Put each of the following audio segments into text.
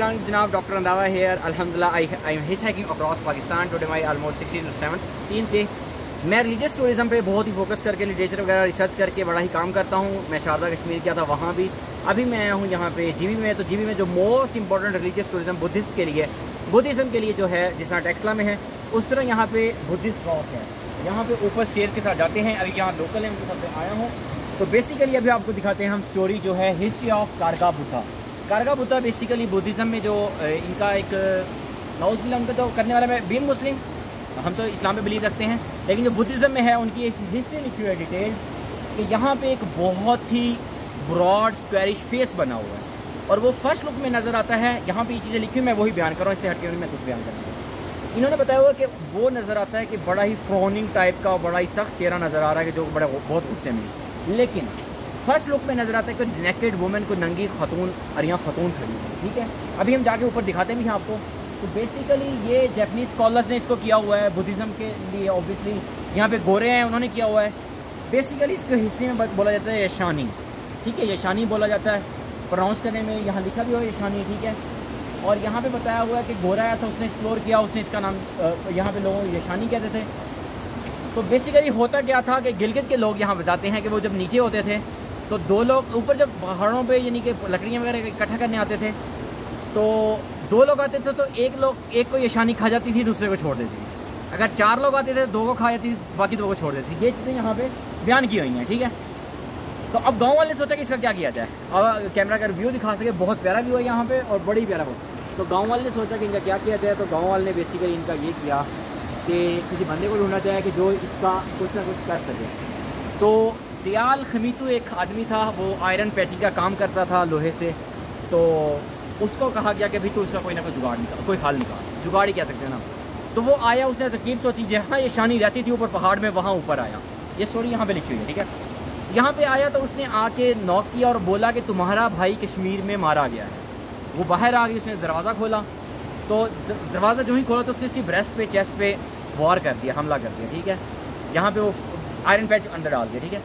जनाब doctor Randhawa hair अल्हम्दुलिल्लाह I am hitchhiking across Pakistan today my almost 16 to 17 day. मैं religious tourism पे बहुत ही फोकस करके लिटरेचर वगैरह रिसर्च करके बड़ा ही काम करता हूँ। मैं शारदा कश्मीर किया था, वहाँ भी अभी मैं आया हूँ यहाँ पे जीबी में। तो जीबी में जो most important religious tourism Buddhist के लिए, बुद्धिज़्म के लिए जो है, जिस तरह टेक्सला में है उस तरह यहाँ पे बुद्धिस्ट रॉक है। यहाँ पे ऊपर स्टेज के साथ जाते हैं। अभी यहाँ लोकल है, उनके साथ आया हूँ। तो बेसिकली अभी आपको दिखाते हैं हम स्टोरी जो है history of Karga Buddha. Karga Buddha basically Buddhism में जो इनका एक नाउज़ुबिल्लाह उनका तो करने वाला मैं बीइंग मुस्लिम, हम तो इस्लाम में बिलीव रखते हैं, लेकिन जो बुद्धिज़्म में है उनकी एक हिस्ट्री लिखी हुई है डिटेल कि यहाँ पे एक बहुत ही ब्रॉड स्क्वेरिश फेस बना हुआ है और वो फर्स्ट लुक में नज़र आता है। यहाँ पे ये चीज़ें लिखी हुई मैं वही बयान कर रहा हूँ, इससे हटके मैं कुछ बयान कर रहा हूँ। इन्होंने बताया हुआ कि वो नज़र आता है कि बड़ा ही फ्रॉनिंग टाइप का, बड़ा ही सख्त चेहरा नज़र आ रहा है कि जो बड़ा बहुत गुस्से में, लेकिन फर्स्ट लुक में नज़र आता है कि नेकेड वुमेन को, नंगी खतून, और यहाँ खतून खड़ी है। ठीक है, अभी हम जाके ऊपर दिखाते भी हैं आपको। तो बेसिकली ये जापानीज़ स्कॉलर्स ने इसको किया हुआ है बुद्धिज़्म के लिए। ऑब्वियसली यहाँ पे गोरे हैं, उन्होंने किया हुआ है। बेसिकली इसको हिस्ट्री में बोला जाता है यशानी। ठीक है, यशानी बोला जाता है, प्रोनाउंस करने में यहाँ लिखा भी हुआ है यशानी। ठीक है, और यहाँ पे बताया हुआ है कि गोरा आया था, उसने एक्सप्लोर किया, उसने इसका नाम यहाँ पे लोगों को यशानी कहते थे। तो बेसिकली होता क्या था कि गिलगित के लोग यहाँ बताते हैं कि वो जब नीचे होते थे तो दो लोग ऊपर, जब पहाड़ों पे यानी कि लकड़ियाँ वगैरह इकट्ठा करने आते थे, तो दो लोग आते थे तो एक को यशानी खा जाती थी, दूसरे को छोड़ देती थी। अगर चार लोग आते थे, दो को खा जाती थी, बाकी दो को छोड़ देती थी। ये चीज़ें यहाँ पे बयान की हुई हैं। ठीक है, तो अब गाँव वाले ने सोचा कि इसका क्या किया जाए, अब कैमरा का व्यू दिखा सके। बहुत प्यारा व्यू है यहाँ पे और बड़ी प्यारा हो। तो गाँव वाले ने सोचा कि इनका क्या किया जाए। तो गाँव वाले ने बेसिकली इनका ये किया कि किसी बंदे को ढूंढना चाहिए कि जो इसका कुछ ना कुछ कर सके। तो दयाल खमीतू एक आदमी था, वो आयरन पैचिंग का काम करता था लोहे से। तो उसको कहा गया कि भाई तो उसका कोई ना कोई जुगाड़ निकाल, कोई हल निकाल, जुगाड़ ही कह सकते हैं ना। तो वो आया, उसने तरकीब सोची, जहाँ ये शानी रहती थी ऊपर पहाड़ में, वहाँ ऊपर आया। ये स्टोरी यहाँ पे लिखी हुई है। ठीक है, यहाँ पे आया तो उसने आके नॉक किया और बोला कि तुम्हारा भाई कश्मीर में मारा गया है। वो बाहर आ गई, उसने दरवाज़ा खोला। तो दरवाज़ा जो ही खोला तो उसने इसकी ब्रेस्ट पे, चेस्ट पे वार कर दिया, हमला कर दिया। ठीक है, यहाँ पे वो आयरन पैच अंदर डाल दिया। ठीक है,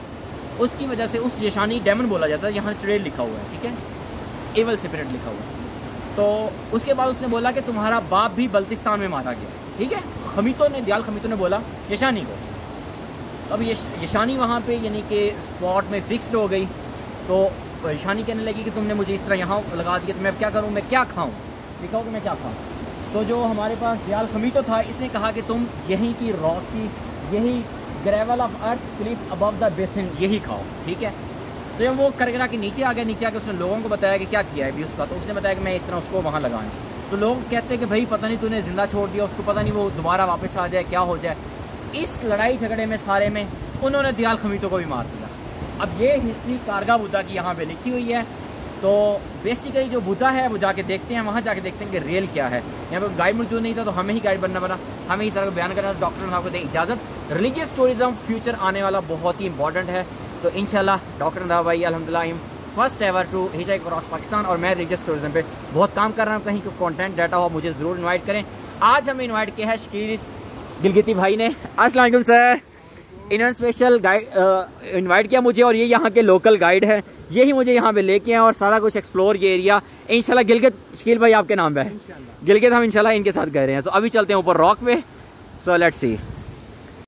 उसकी वजह से उस यशानी डेमन बोला जाता है, यहाँ ट्रेल लिखा हुआ है। ठीक है, एवल स्पिरिट लिखा हुआ है। तो उसके बाद उसने बोला कि तुम्हारा बाप भी बल्तिस्तान में मारा गया। ठीक है, खमीतों ने, दयाल खमीतों ने बोला यशानी को। अब यशानी वहाँ पे यानी कि स्पॉट में फिक्स्ड हो गई। तो यशानी कहने लगी कि तुमने मुझे इस तरह यहाँ लगा दिया, तो मैं क्या करूँ, मैं क्या खाऊँ, दिखाओ कि मैं क्या खाऊँ। तो जो हमारे पास दयाल खमीतो था, इसने कहा कि तुम यहीं की रॉक की, यही gravel of earth Cliff above the basin, यही खाओ। ठीक है, तो जब वो कर के नीचे आ गया, नीचे आके उसने लोगों को बताया कि क्या किया है भी उसका। तो उसने बताया कि मैं इस तरह उसको वहाँ लगाऊँ। तो लोग कहते हैं कि भाई पता नहीं तूने जिंदा छोड़ दिया उसको, पता नहीं वो दोबारा वापस आ जाए, क्या हो जाए। इस लड़ाई झगड़े में सारे में उन्होंने दयाल खमीतो को भी मार दिया। अब ये हिस्ट्री कारगा बुद्धा की यहाँ पे लिखी हुई है। तो बेसिकली जो बुद्धा है वो जाके देखते हैं, वहाँ जाके देखते हैं कि रियल क्या है। यहाँ पे गाइड मौजूद नहीं था तो हमें ही गाइड बनना पड़ा, हमें इस तरह का बयान करना। डॉक्टर साहब को दें इजाज़त। रिलीजियस टूरिज्म फ्यूचर आने वाला बहुत ही इंपॉर्टेंट है। तो इंशाल्लाह डॉक्टर रंधावा भाई अल्हम्दुलिल्लाह first ever to hitchhike across Pakistan, और मैं रिलीजियस टूरिज्म पे बहुत काम कर रहा हूँ। कहीं को कंटेंट डाटा हो मुझे ज़रूर इन्वाइट करें। आज हमें इन्वाइट किया है शकील गिलगिती भाई ने। अस्सलाम वालेकुम सर। इन्होंने स्पेशल गाइड इन्वाइट किया मुझे, और ये यहाँ के लोकल गाइड है, यही मुझे यहाँ पे लेके आए और सारा कुछ एक्सप्लोर ये एरिया इंशाल्लाह। गिलगित, शकील भाई आपके नाम पे है गिलगित, हम इंशाल्लाह इनके साथ गए रहे हैं। तो अभी चलते हैं ऊपर रॉक पे। So let's see.